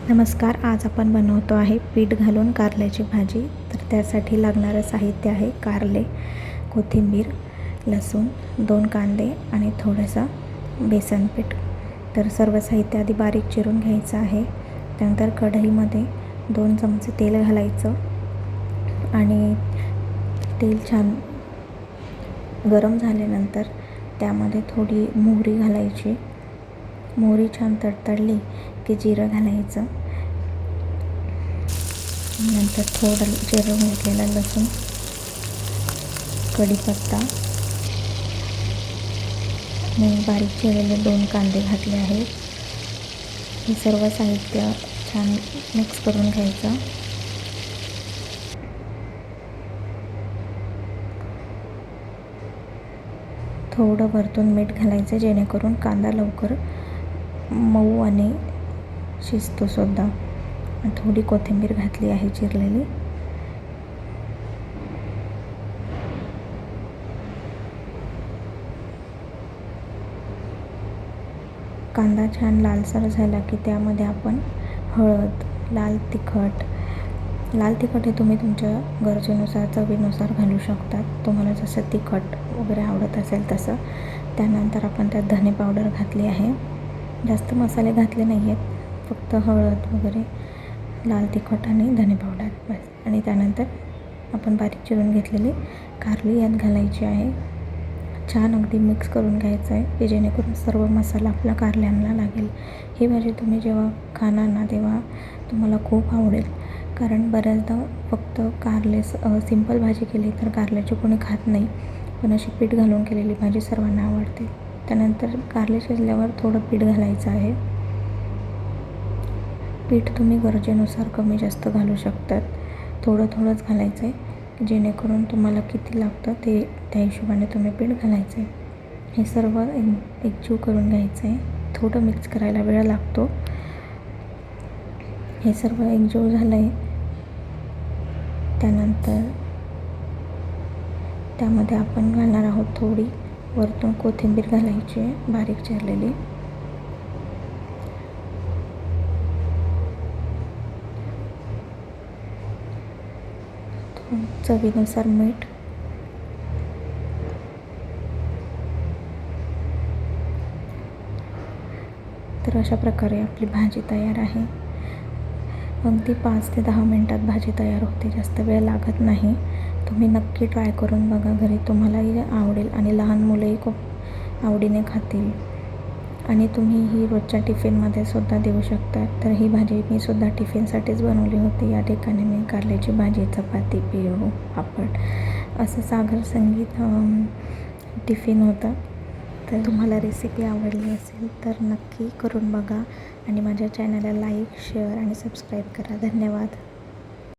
नमस्कार. आज आपण बनवतो आहे पीठ घालून कारल्याची भाजी. तर त्यासाठी लागणारं साहित्य आहे कारले, कोथिंबीर, लसूण, 2 कांदे आणि थोडंसं बेसन पीठ. तर सर्व साहित्य आधी बारीक चिरून घ्यायचं आहे. त्यानंतर कढईमध्ये 2 चमचे तेल घालायचं आणि तेल छान गरम झाल्यानंतर त्यामध्ये थोडी मोहरी घालायची. मोहरी छान तडतडली की जिरं घालायचं. नंतर थोडं चिरून घेतलेला लसूण, कढीपत्ता आणि बारीक चिरलेले 2 कांदे घातले आहेत. हे सर्व साहित्य छान मिक्स करून घ्यायचं. थोडं वरतून मीठ घालायचं जेणेकरून कांदा लवकर मऊ आणि शिजतो सुद्धा. थोडी कोथिंबीर घातली आहे चिरलेली. कांदा छान लालसर झाला की त्यामध्ये आपण हळद, लाल तिखट हे तुम्ही तुमच्या गरजेनुसार, चवीनुसार घालू शकता. तुम्हाला जसं तिखट वगैरे आवडत असेल तसं. त्यानंतर आपण त्यात धने पावडर घातली आहे. जास्त मसाले घातले नाही आहेत, फक्त हळद वगैरे, लाल तिखट आणि धने पावडर बस. आणि त्यानंतर आपण बारीक चिरून घेतलेली कारली यात घालायची आहे. छान अगदी मिक्स करून घ्यायचं आहे की जेणेकरून सर्व मसाला आपल्या कारल्यांना लागेल. ही भाजी तुम्ही जेव्हा खाणार ना तेव्हा तुम्हाला खूप आवडेल. कारण बऱ्याचदा फक्त कारले सिंपल भाजी केली तर कारल्याची कोणी खात नाही, पण अशी पीठ घालून केलेली भाजी सर्वांना आवडते. त्यानंतर कारले शिजल्यावर थोडं पीठ घालायचं आहे. पीठ तुम्ही गरजेनुसार कमी जास्त घालू शकतात. थोडंच घालायचं आहे जेणेकरून तुम्हाला किती लागतं ते त्या हिशोबाने तुम्ही पीठ घालायचं आहे. हे सर्व एकजीव करून घ्यायचं आहे. थोडं मिक्स करायला वेळ लागतो. हे सर्व एकजीव झालं आहे. त्यानंतर त्यामध्ये आपण घालणार आहोत थोडी वरतून कोथिंबीर घालायची आहे बारीक चिरलेली. चवीनुसार मीठ. तर अशा प्रकारे आपली भाजी तयार आहे. अगदी 5 ते 10 मिनटात भाजी तयार होते, जास्त वेळ लागत नाही. तुम्ही नक्की ट्राय करून बघा घरी, तुम्हालाही आवडेल आणि लहान मुलंही खूप आवडीने खातील. आणि तुम्ही ही रोजच्या टिफिनमध्ये सुद्धा देऊ शकता. तर ही भाजी मी सुद्धा टिफिनसाठीच बनवली होती. या ठिकाणी मी कारल्याची भाजी, चपाती, पेरू, पापड असं सागर संगीत टिफिन होता. तर तुम्हाला रेसिपी आवडली असेल तर नक्की करून बघा आणि माझ्या चॅनलला लाईक, शेअर आणि सबस्क्राईब करा. धन्यवाद.